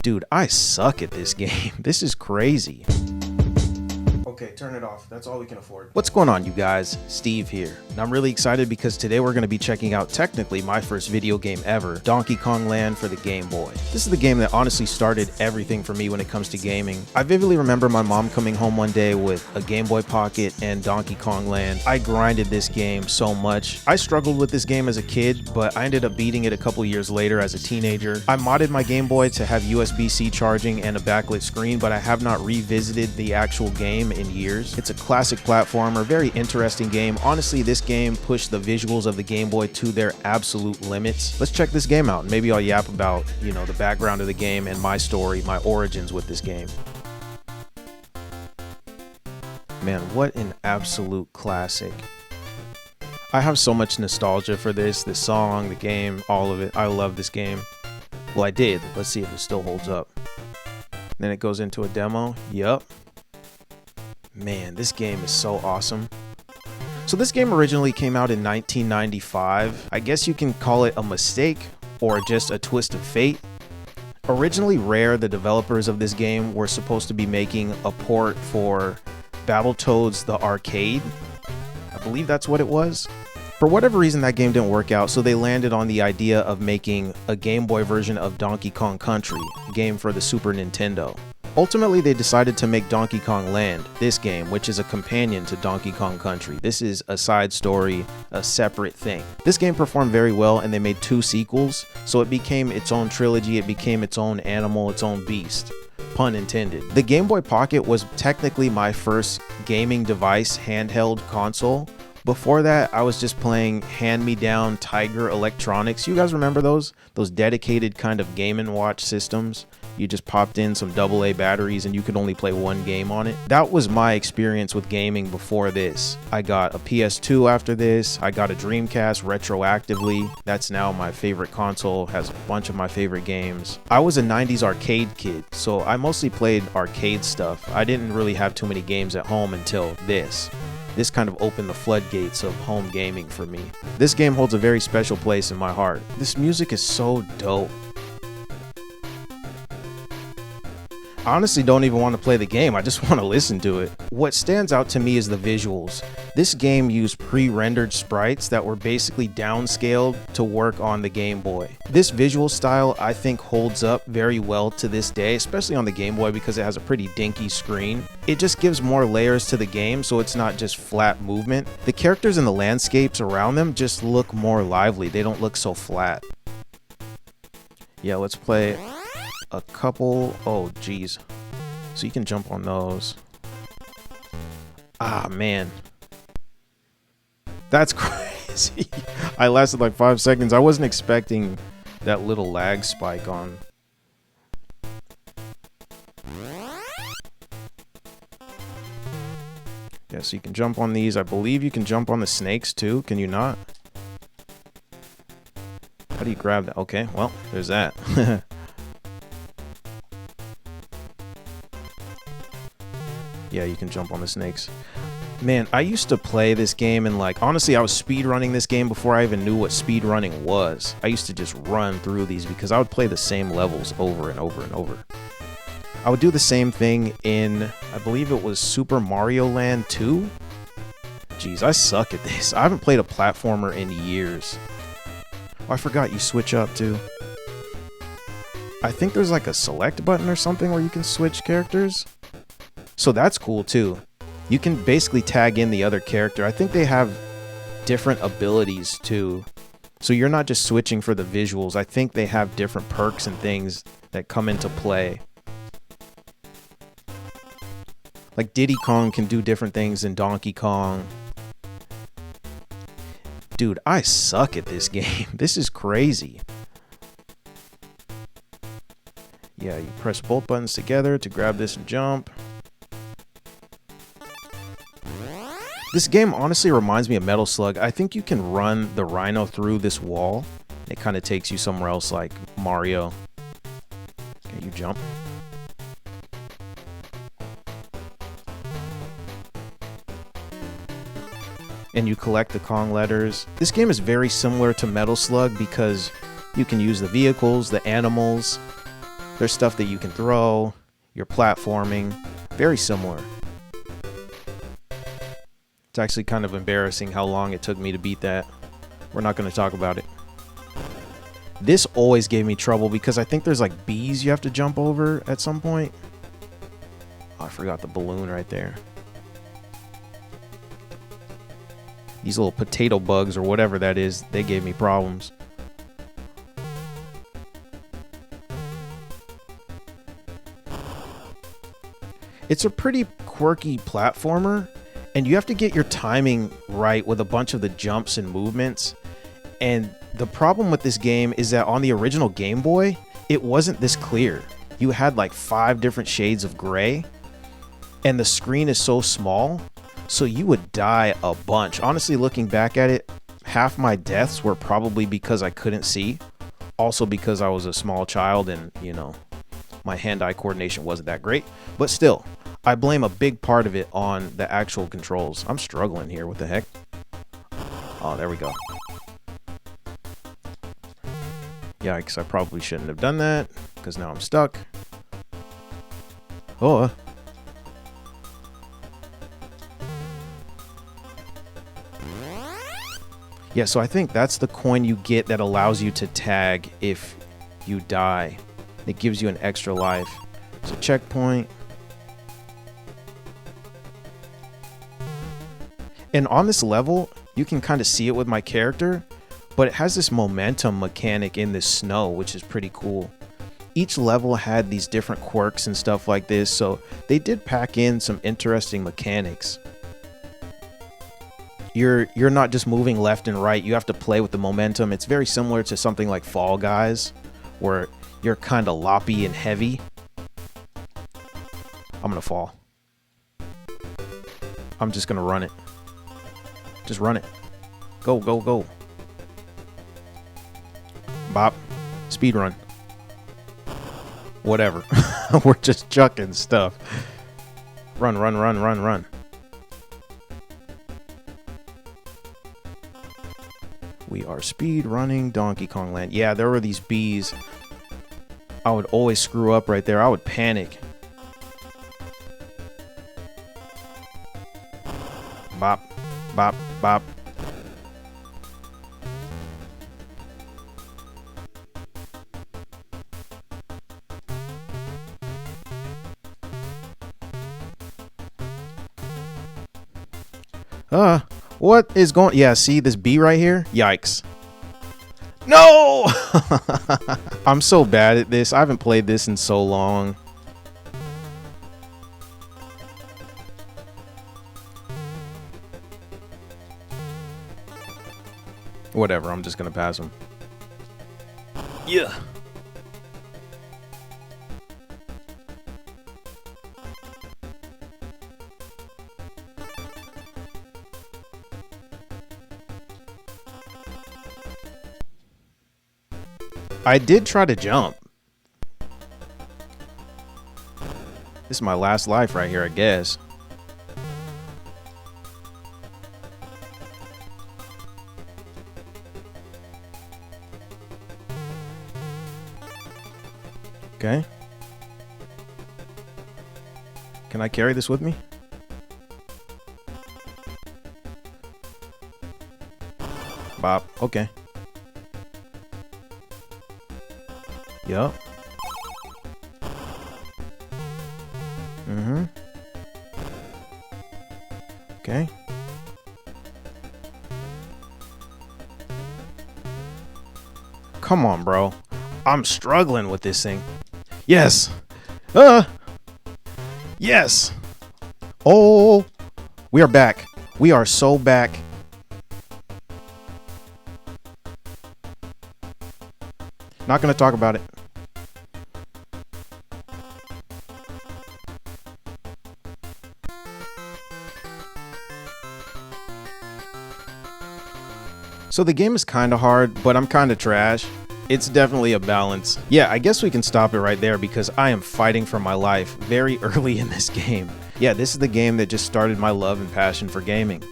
Dude, I suck at this game. This is crazy. Okay, turn it off. That's all we can afford. What's going on, you guys? Steve here. And I'm really excited because today we're going to be checking out technically my first video game ever, Donkey Kong Land for the Game Boy. This is the game that honestly started everything for me when it comes to gaming. I vividly remember my mom coming home one day with a Game Boy Pocket and Donkey Kong Land. I grinded this game so much. I struggled with this game as a kid, but I ended up beating it a couple years later as a teenager. I modded my Game Boy to have USB-C charging and a backlit screen, but I have not revisited the actual game in years. It's a classic platformer, very interesting game. Honestly, this game pushed the visuals of the Game Boy to their absolute limits. Let's check this game out and maybe I'll yap about, the background of the game and my story, my origins with this game. Man, what an absolute classic. I have so much nostalgia for this song, the game, all of it. I love this game. Well, I did. Let's see if it still holds up. Then it goes into a demo. Yup. Man, this game is so awesome. So this game originally came out in 1995. I guess you can call it a mistake or just a twist of fate. Originally Rare, the developers of this game, were supposed to be making a port for Battletoads the arcade. I believe that's what it was. For whatever reason, that game didn't work out, so they landed on the idea of making a Game Boy version of Donkey Kong Country, a game for the Super Nintendo. Ultimately, they decided to make Donkey Kong Land, this game, which is a companion to Donkey Kong Country. This is a side story, a separate thing. This game performed very well, and they made 2 sequels, so it became its own trilogy, it became its own animal, its own beast. Pun intended. The Game Boy Pocket was technically my first gaming device handheld console. Before that, I was just playing hand-me-down Tiger Electronics. You guys remember those? Those dedicated kind of Game & Watch systems? You just popped in some AA batteries and you could only play one game on it. That was my experience with gaming before this. I got a PS2 after this. I got a Dreamcast retroactively. That's now my favorite console, has a bunch of my favorite games. I was a 90s arcade kid, so I mostly played arcade stuff. I didn't really have too many games at home until this. This kind of opened the floodgates of home gaming for me. This game holds a very special place in my heart. This music is so dope. I honestly don't even want to play the game, I just want to listen to it. What stands out to me is the visuals. This game used pre-rendered sprites that were basically downscaled to work on the Game Boy. This visual style I think holds up very well to this day, especially on the Game Boy because it has a pretty dinky screen. It just gives more layers to the game so it's not just flat movement. The characters and the landscapes around them just look more lively, they don't look so flat. Yeah, let's play a couple. Oh geez, so you can jump on those. Ah man, that's crazy. I lasted like 5 seconds. I wasn't expecting that little lag spike on. Yeah, so you can jump on these. I believe you can jump on the snakes too. Can you not? How do you grab that? Okay, well, there's that. Yeah, you can jump on the snakes. Man, I used to play this game and honestly, I was speedrunning this game before I even knew what speedrunning was. I used to just run through these because I would play the same levels over and over and over. I would do the same thing in, I believe it was Super Mario Land 2? Jeez, I suck at this. I haven't played a platformer in years. Oh, I forgot you switch up too. I think there's like a select button or something where you can switch characters. So that's cool too. You can basically tag in the other character. I think they have different abilities too. So you're not just switching for the visuals. I think they have different perks and things that come into play. Like Diddy Kong can do different things than Donkey Kong. Dude, I suck at this game. This is crazy. Yeah, you press both buttons together to grab this and jump. This game honestly reminds me of Metal Slug. I think you can run the Rhino through this wall. It kind of takes you somewhere else like Mario. Okay, you jump. And you collect the Kong letters. This game is very similar to Metal Slug because you can use the vehicles, the animals. There's stuff that you can throw, you're platforming, very similar. It's actually kind of embarrassing how long it took me to beat that. We're not going to talk about it. This always gave me trouble because I think there's like bees you have to jump over at some point. Oh, I forgot the balloon right there. These little potato bugs or whatever that is, they gave me problems. It's a pretty quirky platformer, and you have to get your timing right with a bunch of the jumps and movements. And the problem with this game is that on the original Game Boy, it wasn't this clear. You had like 5 different shades of gray, and the screen is so small, so you would die a bunch. Honestly, looking back at it, half my deaths were probably because I couldn't see. Also because I was a small child and, you know, my hand-eye coordination wasn't that great. But still, I blame a big part of it on the actual controls. I'm struggling here. What the heck? Oh, there we go. Yikes, I probably shouldn't have done that because now I'm stuck. Oh. Yeah, so I think that's the coin you get that allows you to tag if you die. It gives you an extra life. So checkpoint. And on this level, you can kind of see it with my character, but it has this momentum mechanic in this snow, which is pretty cool. Each level had these different quirks and stuff like this, so they did pack in some interesting mechanics. You're not just moving left and right, you have to play with the momentum. It's very similar to something like Fall Guys, where you're kind of loppy and heavy. I'm gonna fall. I'm just gonna run it. Just run it. Go, go, go. Bop. Speed run. Whatever. We're just chucking stuff. Run, run, run, run, run. We are speed running Donkey Kong Land. Yeah, there were these bees. I would always screw up right there. I would panic. Bop, bop, bop. What is going... Yeah, see this bee right here? Yikes. No! I'm so bad at this. I haven't played this in so long. Whatever, I'm just gonna pass him. Yeah. I did try to jump. This is my last life right here, I guess. Okay. Can I carry this with me? Bop. Okay. Yup. Mm-hmm. Okay. Come on, bro. I'm struggling with this thing. Yes. Yes. Oh, we are back. We are so back. Not gonna talk about it. So the game is kind of hard, but I'm kind of trash. It's definitely a balance. Yeah, I guess we can stop it right there because I am fighting for my life very early in this game. Yeah, this is the game that just started my love and passion for gaming.